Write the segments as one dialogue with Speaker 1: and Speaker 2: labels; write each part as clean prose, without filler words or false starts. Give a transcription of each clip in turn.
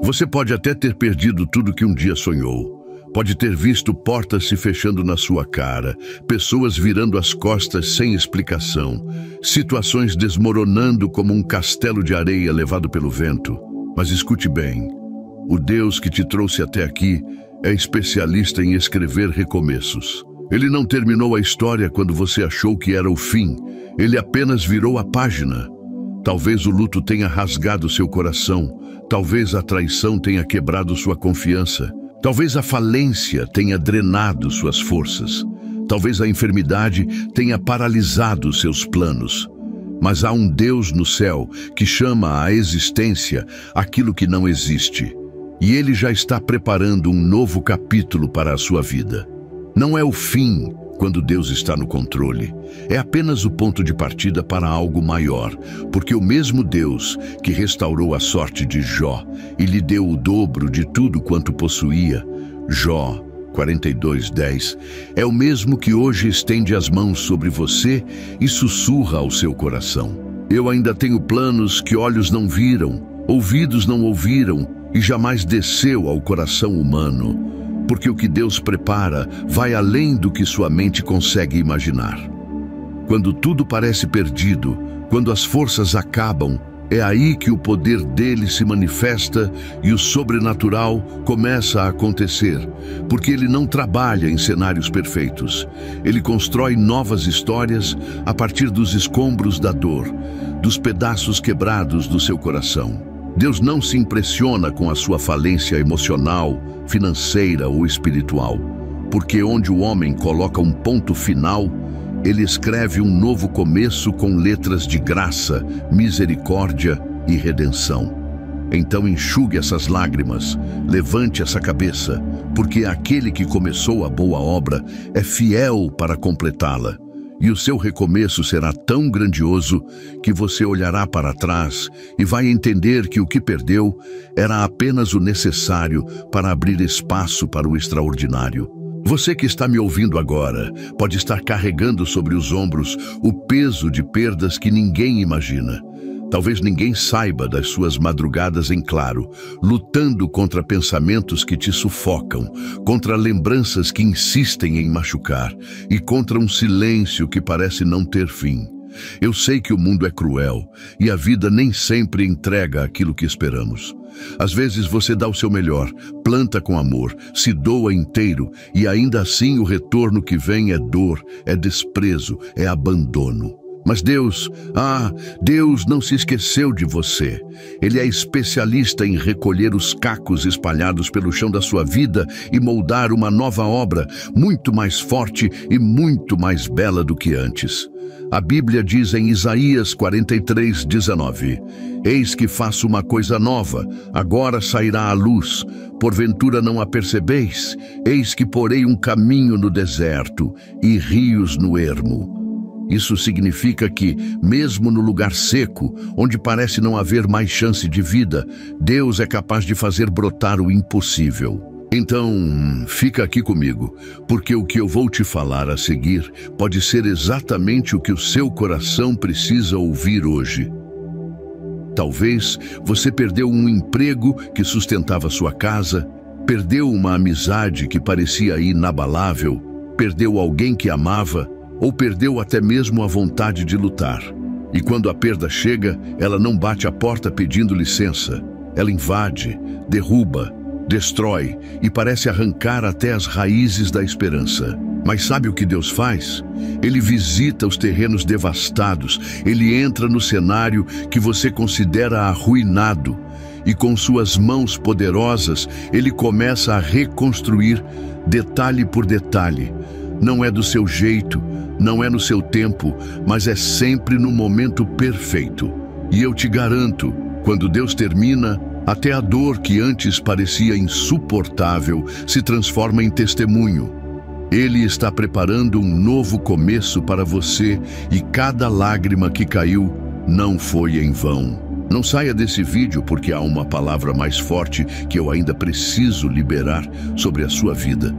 Speaker 1: Você pode até ter perdido tudo que um dia sonhou. Pode ter visto portas se fechando na sua cara, pessoas virando as costas sem explicação, situações desmoronando como um castelo de areia levado pelo vento. Mas escute bem, o Deus que te trouxe até aqui é especialista em escrever recomeços. Ele não terminou a história quando você achou que era o fim, ele apenas virou a página. Talvez o luto tenha rasgado seu coração, talvez a traição tenha quebrado sua confiança. Talvez a falência tenha drenado suas forças. Talvez a enfermidade tenha paralisado seus planos. Mas há um Deus no céu que chama à existência aquilo que não existe. E Ele já está preparando um novo capítulo para a sua vida. Não é o fim quando Deus está no controle. É apenas o ponto de partida para algo maior, porque o mesmo Deus que restaurou a sorte de Jó e lhe deu o dobro de tudo quanto possuía, Jó 42:10, é o mesmo que hoje estende as mãos sobre você e sussurra ao seu coração. Eu ainda tenho planos que olhos não viram, ouvidos não ouviram e jamais desceu ao coração humano. Porque o que Deus prepara vai além do que sua mente consegue imaginar. Quando tudo parece perdido, quando as forças acabam, é aí que o poder dele se manifesta e o sobrenatural começa a acontecer, porque ele não trabalha em cenários perfeitos. Ele constrói novas histórias a partir dos escombros da dor, dos pedaços quebrados do seu coração. Deus não se impressiona com a sua falência emocional, financeira ou espiritual, porque onde o homem coloca um ponto final, ele escreve um novo começo com letras de graça, misericórdia e redenção. Então enxugue essas lágrimas, levante essa cabeça, porque aquele que começou a boa obra é fiel para completá-la. E o seu recomeço será tão grandioso que você olhará para trás e vai entender que o que perdeu era apenas o necessário para abrir espaço para o extraordinário. Você que está me ouvindo agora pode estar carregando sobre os ombros o peso de perdas que ninguém imagina. Talvez ninguém saiba das suas madrugadas em claro, lutando contra pensamentos que te sufocam, contra lembranças que insistem em machucar e contra um silêncio que parece não ter fim. Eu sei que o mundo é cruel e a vida nem sempre entrega aquilo que esperamos. Às vezes você dá o seu melhor, planta com amor, se doa inteiro e ainda assim o retorno que vem é dor, é desprezo, é abandono. Mas Deus não se esqueceu de você. Ele é especialista em recolher os cacos espalhados pelo chão da sua vida e moldar uma nova obra, muito mais forte e muito mais bela do que antes. A Bíblia diz em Isaías 43:19, Eis que faço uma coisa nova, agora sairá à luz, porventura não a percebeis? Eis que porei um caminho no deserto e rios no ermo. Isso significa que, mesmo no lugar seco, onde parece não haver mais chance de vida, Deus é capaz de fazer brotar o impossível. Então, fica aqui comigo, porque o que eu vou te falar a seguir pode ser exatamente o que o seu coração precisa ouvir hoje. Talvez você perdeu um emprego que sustentava sua casa, perdeu uma amizade que parecia inabalável, perdeu alguém que amava, ou perdeu até mesmo a vontade de lutar. E quando a perda chega, ela não bate a porta pedindo licença. Ela invade, derruba, destrói e parece arrancar até as raízes da esperança. Mas sabe o que Deus faz? Ele visita os terrenos devastados, ele entra no cenário que você considera arruinado e com suas mãos poderosas, ele começa a reconstruir detalhe por detalhe. Não é do seu jeito, não é no seu tempo, mas é sempre no momento perfeito. E eu te garanto, quando Deus termina, até a dor que antes parecia insuportável se transforma em testemunho. Ele está preparando um novo começo para você e cada lágrima que caiu não foi em vão. Não saia desse vídeo porque há uma palavra mais forte que eu ainda preciso liberar sobre a sua vida.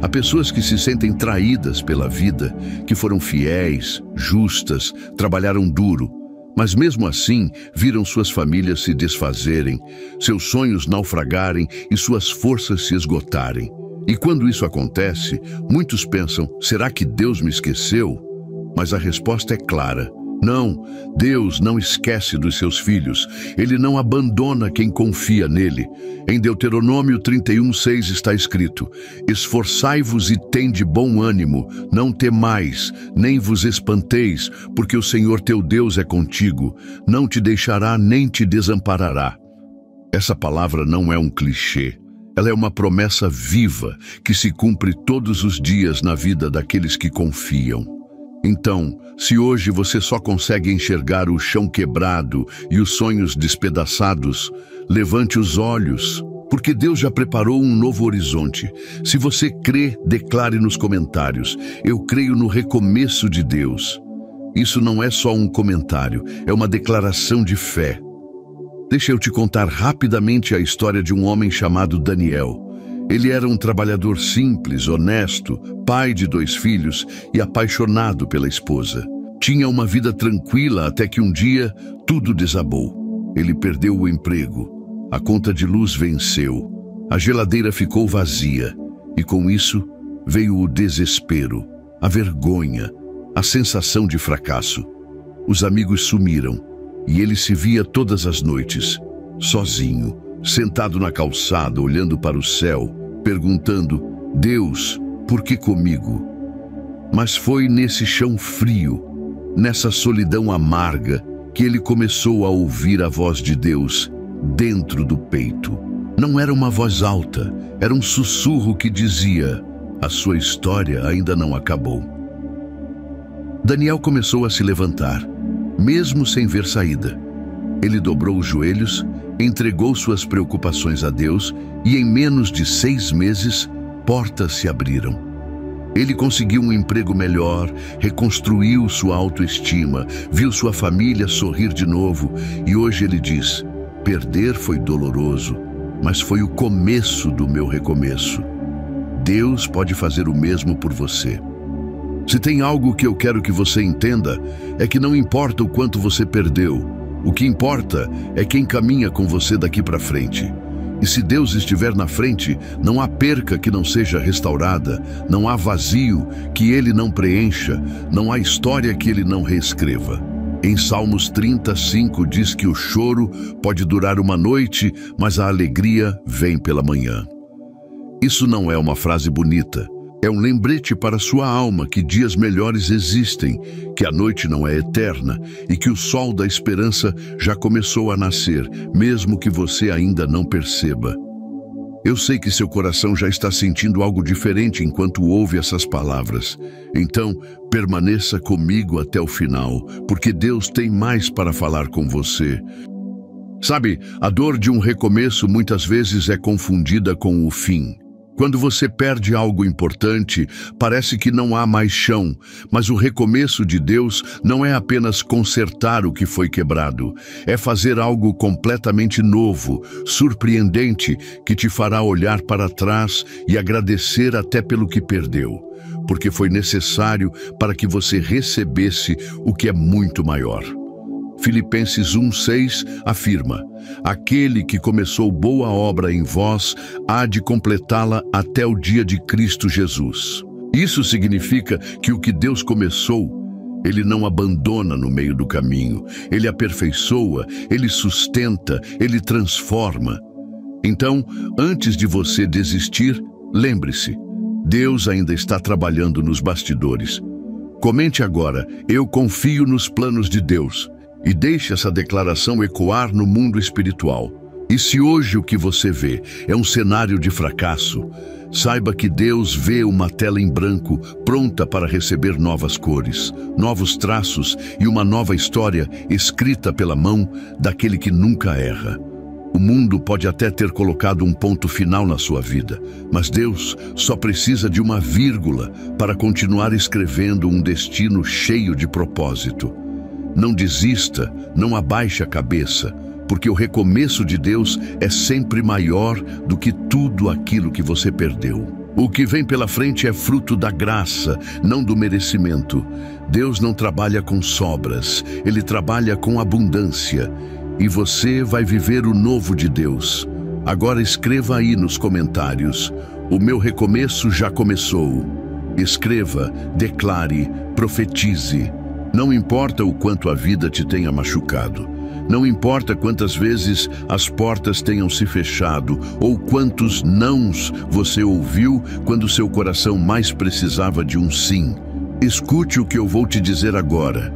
Speaker 1: Há pessoas que se sentem traídas pela vida, que foram fiéis, justas, trabalharam duro, Mas mesmo assim, viram suas famílias se desfazerem, seus sonhos naufragarem e suas forças se esgotarem. E quando isso acontece, muitos pensam, será que Deus me esqueceu? Mas a resposta é clara. Não, Deus não esquece dos seus filhos. Ele não abandona quem confia nele. Em Deuteronômio 31:6 está escrito: esforçai-vos e tende bom ânimo, não temais, nem vos espanteis, porque o Senhor teu Deus é contigo, não te deixará nem te desamparará. Essa palavra não é um clichê. Ela é uma promessa viva que se cumpre todos os dias na vida daqueles que confiam. Então, se hoje você só consegue enxergar o chão quebrado e os sonhos despedaçados, levante os olhos, porque Deus já preparou um novo horizonte. Se você crê, declare nos comentários: eu creio no recomeço de Deus. Isso não é só um comentário, é uma declaração de fé. Deixa eu te contar rapidamente a história de um homem chamado Daniel. Ele era um trabalhador simples, honesto, pai de 2 filhos e apaixonado pela esposa. Tinha uma vida tranquila até que um dia tudo desabou. Ele perdeu o emprego, a conta de luz venceu, a geladeira ficou vazia e com isso veio o desespero, a vergonha, a sensação de fracasso. Os amigos sumiram e ele se via todas as noites, sozinho, sentado na calçada, olhando para o céu, perguntando: Deus, por que comigo? Mas foi nesse chão frio, nessa solidão amarga, que ele começou a ouvir a voz de Deus dentro do peito. Não era uma voz alta, era um sussurro que dizia: a sua história ainda não acabou. Daniel começou a se levantar, mesmo sem ver saída. Ele dobrou os joelhos, entregou suas preocupações a Deus e em menos de 6 meses, portas se abriram. Ele conseguiu um emprego melhor, reconstruiu sua autoestima, viu sua família sorrir de novo e hoje ele diz: perder foi doloroso, mas foi o começo do meu recomeço. Deus pode fazer o mesmo por você. Se tem algo que eu quero que você entenda, é que não importa o quanto você perdeu, o que importa é quem caminha com você daqui para frente. E se Deus estiver na frente, não há perca que não seja restaurada, não há vazio que Ele não preencha, não há história que Ele não reescreva. Em Salmos 35 diz que o choro pode durar uma noite, mas a alegria vem pela manhã. Isso não é uma frase bonita. É um lembrete para sua alma que dias melhores existem, que a noite não é eterna e que o sol da esperança já começou a nascer, mesmo que você ainda não perceba. Eu sei que seu coração já está sentindo algo diferente enquanto ouve essas palavras. Então, permaneça comigo até o final, porque Deus tem mais para falar com você. Sabe, a dor de um recomeço muitas vezes é confundida com o fim. Quando você perde algo importante, parece que não há mais chão, mas o recomeço de Deus não é apenas consertar o que foi quebrado, é fazer algo completamente novo, surpreendente, que te fará olhar para trás e agradecer até pelo que perdeu, porque foi necessário para que você recebesse o que é muito maior. Filipenses 1:6 afirma: aquele que começou boa obra em vós há de completá-la até o dia de Cristo Jesus. Isso significa que o que Deus começou, Ele não abandona no meio do caminho. Ele aperfeiçoa, Ele sustenta, Ele transforma. Então, antes de você desistir, lembre-se, Deus ainda está trabalhando nos bastidores. Comente agora: eu confio nos planos de Deus. E deixe essa declaração ecoar no mundo espiritual. E se hoje o que você vê é um cenário de fracasso, saiba que Deus vê uma tela em branco pronta para receber novas cores, novos traços e uma nova história escrita pela mão daquele que nunca erra. O mundo pode até ter colocado um ponto final na sua vida, mas Deus só precisa de uma vírgula para continuar escrevendo um destino cheio de propósito. Não desista, não abaixe a cabeça, porque o recomeço de Deus é sempre maior do que tudo aquilo que você perdeu. O que vem pela frente é fruto da graça, não do merecimento. Deus não trabalha com sobras, Ele trabalha com abundância. E você vai viver o novo de Deus. Agora escreva aí nos comentários: o meu recomeço já começou. Escreva, declare, profetize. Não importa o quanto a vida te tenha machucado. Não importa quantas vezes as portas tenham se fechado ou quantos nãos você ouviu quando seu coração mais precisava de um sim. Escute o que eu vou te dizer agora.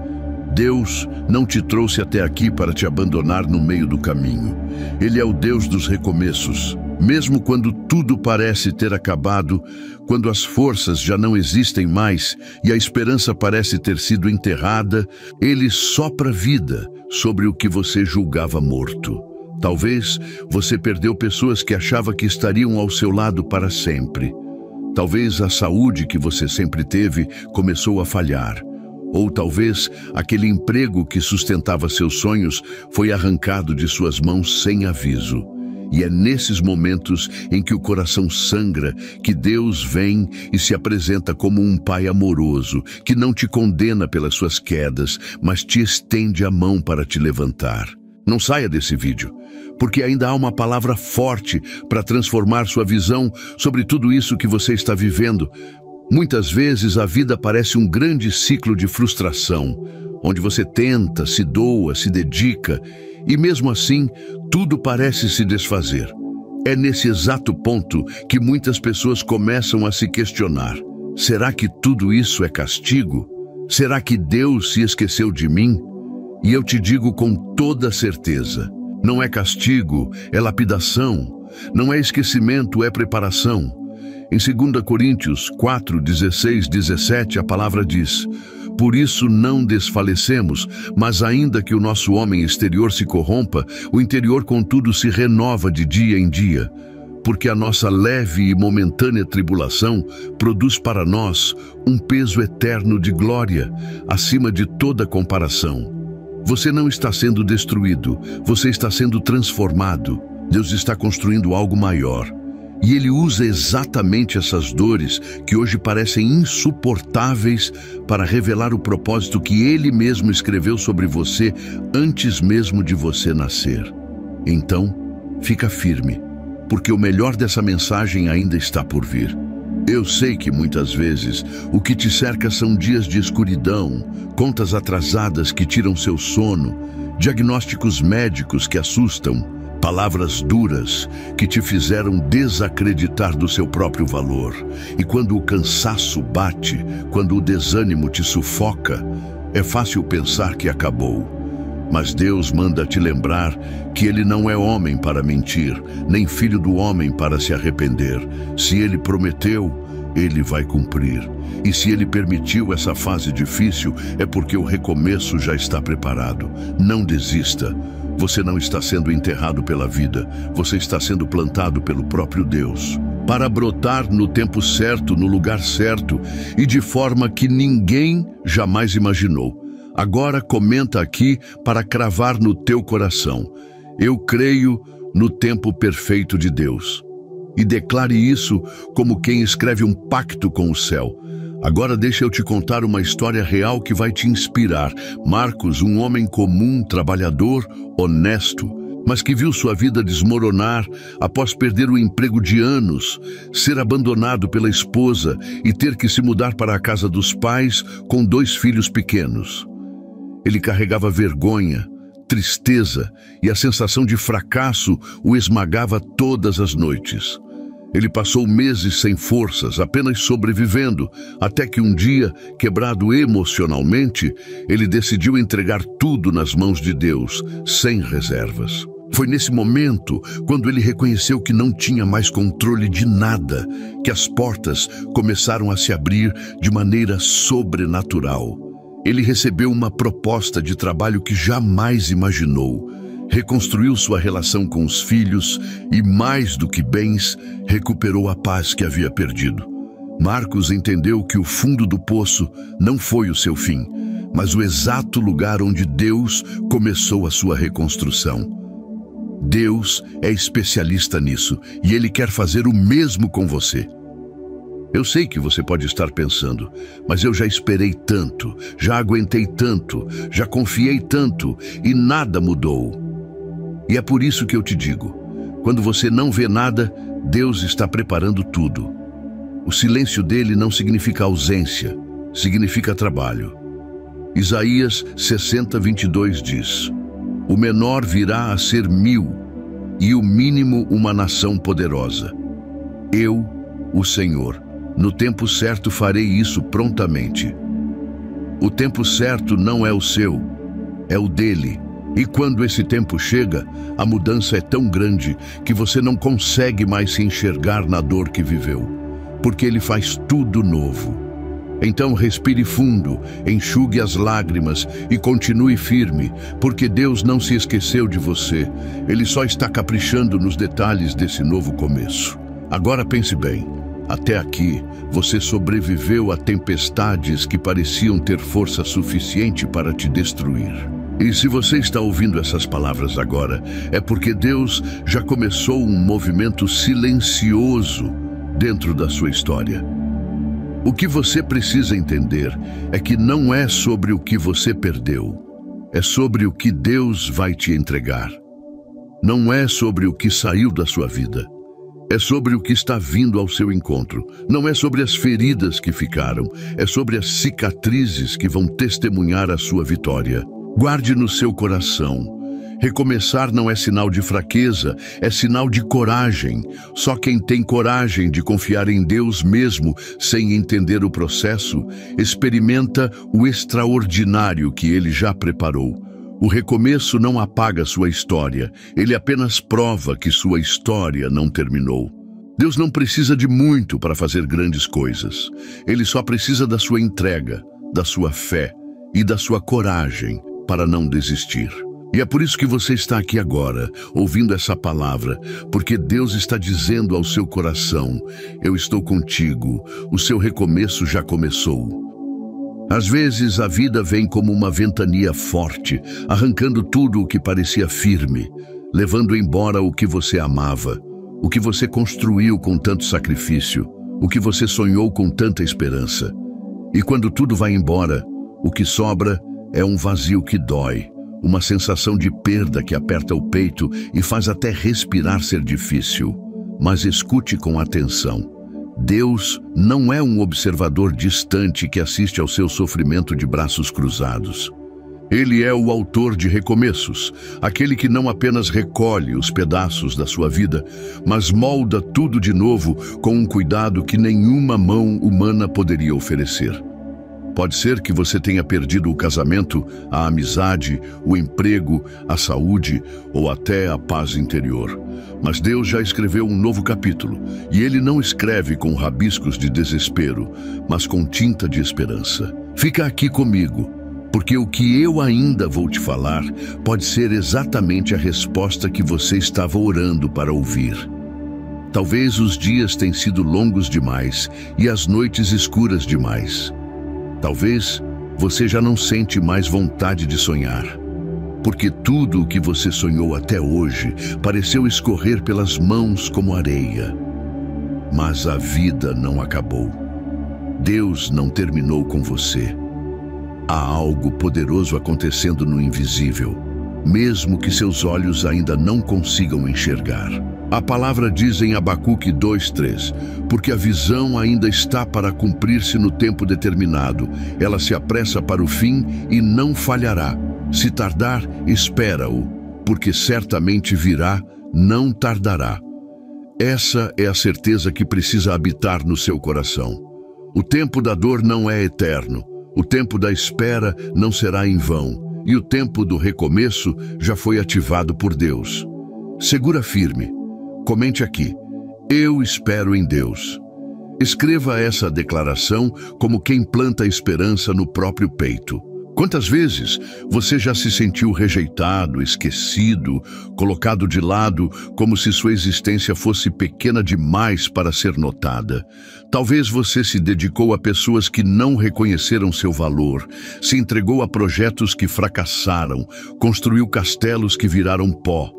Speaker 1: Deus não te trouxe até aqui para te abandonar no meio do caminho. Ele é o Deus dos recomeços. Mesmo quando tudo parece ter acabado, quando as forças já não existem mais e a esperança parece ter sido enterrada, Ele sopra vida sobre o que você julgava morto. Talvez você perdeu pessoas que achava que estariam ao seu lado para sempre. Talvez a saúde que você sempre teve começou a falhar. Ou talvez aquele emprego que sustentava seus sonhos foi arrancado de suas mãos sem aviso. E é nesses momentos em que o coração sangra que Deus vem e se apresenta como um pai amoroso, que não te condena pelas suas quedas, mas te estende a mão para te levantar. Não saia desse vídeo, porque ainda há uma palavra forte para transformar sua visão sobre tudo isso que você está vivendo. Muitas vezes a vida parece um grande ciclo de frustração, onde você tenta, se doa, se dedica, e mesmo assim, tudo parece se desfazer. É nesse exato ponto que muitas pessoas começam a se questionar: será que tudo isso é castigo? Será que Deus se esqueceu de mim? E eu te digo com toda certeza, não é castigo, é lapidação. Não é esquecimento, é preparação. Em 2 Coríntios 4, 16, 17, a palavra diz: por isso não desfalecemos, mas ainda que o nosso homem exterior se corrompa, o interior contudo se renova de dia em dia. Porque a nossa leve e momentânea tribulação produz para nós um peso eterno de glória, acima de toda comparação. Você não está sendo destruído, você está sendo transformado. Deus está construindo algo maior. E Ele usa exatamente essas dores que hoje parecem insuportáveis para revelar o propósito que Ele mesmo escreveu sobre você antes mesmo de você nascer. Então, fica firme, porque o melhor dessa mensagem ainda está por vir. Eu sei que muitas vezes o que te cerca são dias de escuridão, contas atrasadas que tiram seu sono, diagnósticos médicos que assustam, palavras duras que te fizeram desacreditar do seu próprio valor. E quando o cansaço bate, quando o desânimo te sufoca, é fácil pensar que acabou. Mas Deus manda te lembrar que Ele não é homem para mentir, nem filho do homem para se arrepender. Se Ele prometeu, Ele vai cumprir. E se Ele permitiu essa fase difícil, é porque o recomeço já está preparado. Não desista. Você não está sendo enterrado pela vida, você está sendo plantado pelo próprio Deus, para brotar no tempo certo, no lugar certo e de forma que ninguém jamais imaginou. Agora comenta aqui para cravar no teu coração: eu creio no tempo perfeito de Deus. E declare isso como quem escreve um pacto com o céu. Agora deixa eu te contar uma história real que vai te inspirar. Marcos, um homem comum, trabalhador, honesto, mas que viu sua vida desmoronar após perder o emprego de anos, ser abandonado pela esposa e ter que se mudar para a casa dos pais com 2 filhos pequenos. Ele carregava vergonha, tristeza e a sensação de fracasso o esmagava todas as noites. Ele passou meses sem forças, apenas sobrevivendo, até que um dia, quebrado emocionalmente, ele decidiu entregar tudo nas mãos de Deus, sem reservas. Foi nesse momento, quando ele reconheceu que não tinha mais controle de nada, que as portas começaram a se abrir de maneira sobrenatural. Ele recebeu uma proposta de trabalho que jamais imaginou. Reconstruiu sua relação com os filhos e, mais do que bens, recuperou a paz que havia perdido. Marcos entendeu que o fundo do poço não foi o seu fim, mas o exato lugar onde Deus começou a sua reconstrução. Deus é especialista nisso e Ele quer fazer o mesmo com você. Eu sei que você pode estar pensando, mas eu já esperei tanto, já aguentei tanto, já confiei tanto e nada mudou. E é por isso que eu te digo, quando você não vê nada, Deus está preparando tudo. O silêncio dele não significa ausência, significa trabalho. Isaías 60:22 diz: o menor virá a ser 1000 e o mínimo uma nação poderosa. Eu, o Senhor, no tempo certo farei isso prontamente. O tempo certo não é o seu, é o dele. E quando esse tempo chega, a mudança é tão grande que você não consegue mais se enxergar na dor que viveu, porque ele faz tudo novo. Então respire fundo, enxugue as lágrimas e continue firme, porque Deus não se esqueceu de você. Ele só está caprichando nos detalhes desse novo começo. Agora pense bem. Até aqui, você sobreviveu a tempestades que pareciam ter força suficiente para te destruir. E se você está ouvindo essas palavras agora, é porque Deus já começou um movimento silencioso dentro da sua história. O que você precisa entender é que não é sobre o que você perdeu, é sobre o que Deus vai te entregar. Não é sobre o que saiu da sua vida. É sobre o que está vindo ao seu encontro. Não é sobre as feridas que ficaram. É sobre as cicatrizes que vão testemunhar a sua vitória. Guarde no seu coração. Recomeçar não é sinal de fraqueza, é sinal de coragem. Só quem tem coragem de confiar em Deus mesmo, sem entender o processo, experimenta o extraordinário que Ele já preparou. O recomeço não apaga sua história, ele apenas prova que sua história não terminou. Deus não precisa de muito para fazer grandes coisas. Ele só precisa da sua entrega, da sua fé e da sua coragem para não desistir. E é por isso que você está aqui agora, ouvindo essa palavra, porque Deus está dizendo ao seu coração: eu estou contigo, o seu recomeço já começou. Às vezes a vida vem como uma ventania forte, arrancando tudo o que parecia firme, levando embora o que você amava, o que você construiu com tanto sacrifício, o que você sonhou com tanta esperança. E quando tudo vai embora, o que sobra é um vazio que dói, uma sensação de perda que aperta o peito e faz até respirar ser difícil. Mas escute com atenção. Deus não é um observador distante que assiste ao seu sofrimento de braços cruzados. Ele é o autor de recomeços, aquele que não apenas recolhe os pedaços da sua vida, mas molda tudo de novo com um cuidado que nenhuma mão humana poderia oferecer. Pode ser que você tenha perdido o casamento, a amizade, o emprego, a saúde ou até a paz interior. Mas Deus já escreveu um novo capítulo, e Ele não escreve com rabiscos de desespero, mas com tinta de esperança. Fica aqui comigo, porque o que eu ainda vou te falar pode ser exatamente a resposta que você estava orando para ouvir. Talvez os dias tenham sido longos demais e as noites escuras demais. Talvez você já não sente mais vontade de sonhar, porque tudo o que você sonhou até hoje pareceu escorrer pelas mãos como areia. Mas a vida não acabou. Deus não terminou com você. Há algo poderoso acontecendo no invisível, mesmo que seus olhos ainda não consigam enxergar. A palavra diz em Abacuque 2:3, porque a visão ainda está para cumprir-se no tempo determinado. Ela se apressa para o fim e não falhará. Se tardar, espera-o, porque certamente virá, não tardará. Essa é a certeza que precisa habitar no seu coração. O tempo da dor não é eterno. O tempo da espera não será em vão. E o tempo do recomeço já foi ativado por Deus. Segura firme. Comente aqui: eu espero em Deus. Escreva essa declaração como quem planta esperança no próprio peito. Quantas vezes você já se sentiu rejeitado, esquecido, colocado de lado, como se sua existência fosse pequena demais para ser notada? Talvez você se dedicou a pessoas que não reconheceram seu valor, se entregou a projetos que fracassaram, construiu castelos que viraram pó.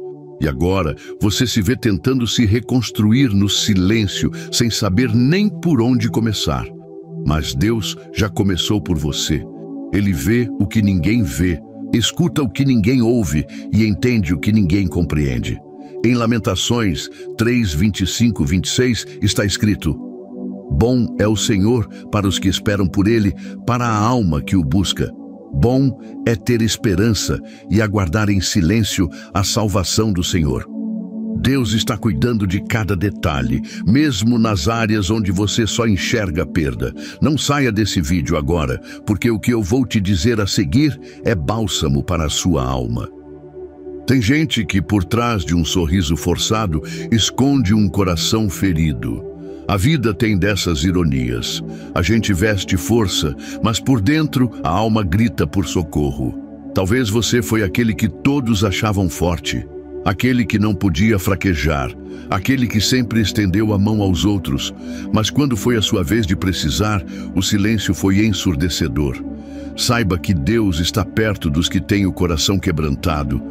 Speaker 1: E agora você se vê tentando se reconstruir no silêncio, sem saber nem por onde começar. Mas Deus já começou por você. Ele vê o que ninguém vê, escuta o que ninguém ouve e entende o que ninguém compreende. Em Lamentações 3, 25, 26 está escrito: Bom é o Senhor para os que esperam por Ele, para a alma que o busca. Bom é ter esperança e aguardar em silêncio a salvação do Senhor. Deus está cuidando de cada detalhe, mesmo nas áreas onde você só enxerga a perda. Não saia desse vídeo agora, porque o que eu vou te dizer a seguir é bálsamo para a sua alma. Tem gente que, por trás de um sorriso forçado, esconde um coração ferido. A vida tem dessas ironias. A gente veste força, mas por dentro a alma grita por socorro. Talvez você foi aquele que todos achavam forte, aquele que não podia fraquejar, aquele que sempre estendeu a mão aos outros, mas quando foi a sua vez de precisar, o silêncio foi ensurdecedor. Saiba que Deus está perto dos que têm o coração quebrantado.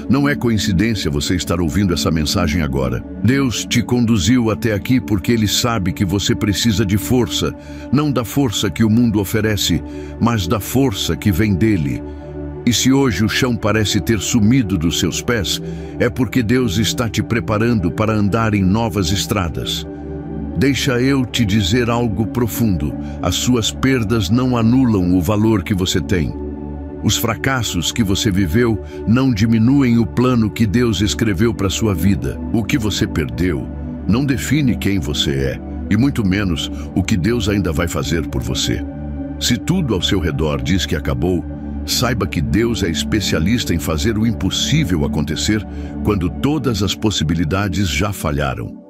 Speaker 1: Não é coincidência você estar ouvindo essa mensagem agora. Deus te conduziu até aqui porque Ele sabe que você precisa de força, não da força que o mundo oferece, mas da força que vem dEle. E se hoje o chão parece ter sumido dos seus pés, é porque Deus está te preparando para andar em novas estradas. Deixa eu te dizer algo profundo. As suas perdas não anulam o valor que você tem. Os fracassos que você viveu não diminuem o plano que Deus escreveu para sua vida. O que você perdeu não define quem você é, e muito menos o que Deus ainda vai fazer por você. Se tudo ao seu redor diz que acabou, saiba que Deus é especialista em fazer o impossível acontecer quando todas as possibilidades já falharam.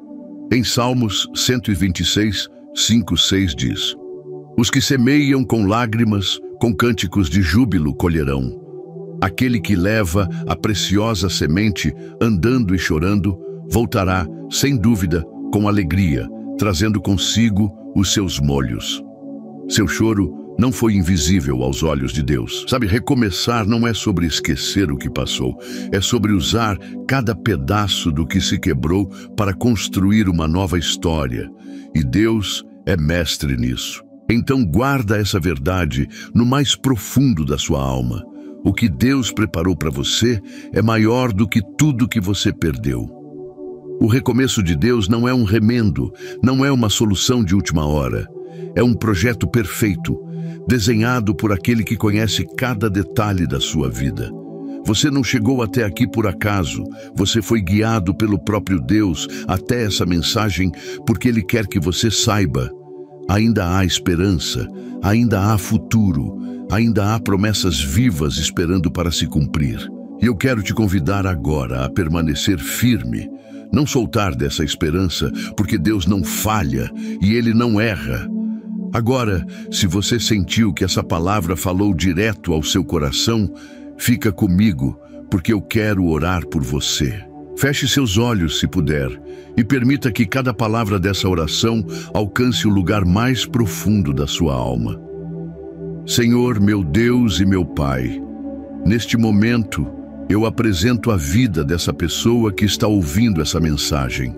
Speaker 1: Em Salmos 126, 5, 6 diz: Os que semeiam com lágrimas, com cânticos de júbilo colherão. Aquele que leva a preciosa semente, andando e chorando, voltará, sem dúvida, com alegria, trazendo consigo os seus molhos. Seu choro não foi invisível aos olhos de Deus. Sabe, recomeçar não é sobre esquecer o que passou, é sobre usar cada pedaço do que se quebrou para construir uma nova história. E Deus é mestre nisso. Então guarda essa verdade no mais profundo da sua alma. O que Deus preparou para você é maior do que tudo que você perdeu. O recomeço de Deus não é um remendo, não é uma solução de última hora. É um projeto perfeito, desenhado por aquele que conhece cada detalhe da sua vida. Você não chegou até aqui por acaso, você foi guiado pelo próprio Deus até essa mensagem porque Ele quer que você saiba. Ainda há esperança, ainda há futuro, ainda há promessas vivas esperando para se cumprir. E eu quero te convidar agora a permanecer firme, não soltar dessa esperança, porque Deus não falha e Ele não erra. Agora, se você sentiu que essa palavra falou direto ao seu coração, fica comigo, porque eu quero orar por você. Feche seus olhos, se puder, e permita que cada palavra dessa oração alcance o lugar mais profundo da sua alma. Senhor, meu Deus e meu Pai, neste momento, eu apresento a vida dessa pessoa que está ouvindo essa mensagem.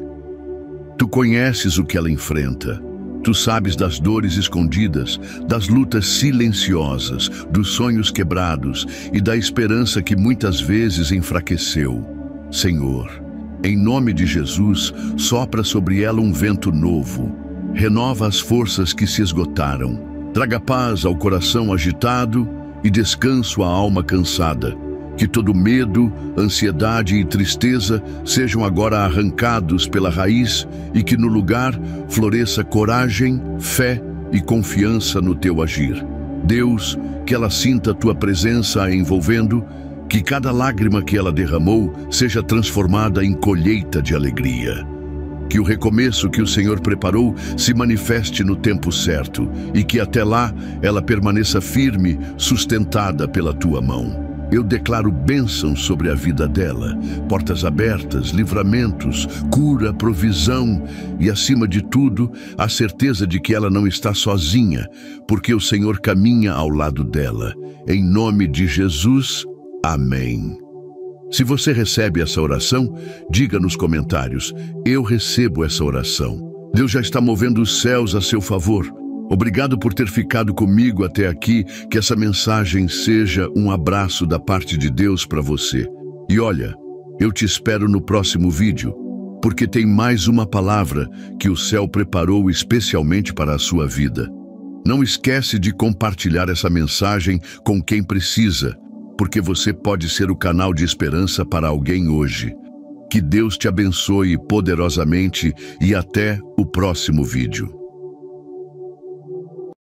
Speaker 1: Tu conheces o que ela enfrenta. Tu sabes das dores escondidas, das lutas silenciosas, dos sonhos quebrados e da esperança que muitas vezes enfraqueceu. Senhor, em nome de Jesus, sopra sobre ela um vento novo. Renova as forças que se esgotaram. Traga paz ao coração agitado e descanso à alma cansada. Que todo medo, ansiedade e tristeza sejam agora arrancados pela raiz e que no lugar floresça coragem, fé e confiança no teu agir. Deus, que ela sinta a tua presença a envolvendo, que cada lágrima que ela derramou seja transformada em colheita de alegria. Que o recomeço que o Senhor preparou se manifeste no tempo certo e que até lá ela permaneça firme, sustentada pela tua mão. Eu declaro bênçãos sobre a vida dela, portas abertas, livramentos, cura, provisão e, acima de tudo, a certeza de que ela não está sozinha, porque o Senhor caminha ao lado dela. Em nome de Jesus, amém. Se você recebe essa oração, diga nos comentários: eu recebo essa oração. Deus já está movendo os céus a seu favor. Obrigado por ter ficado comigo até aqui, que essa mensagem seja um abraço da parte de Deus para você. E olha, eu te espero no próximo vídeo, porque tem mais uma palavra que o céu preparou especialmente para a sua vida. Não esquece de compartilhar essa mensagem com quem precisa, porque você pode ser o canal de esperança para alguém hoje. Que Deus te abençoe poderosamente e até o próximo vídeo.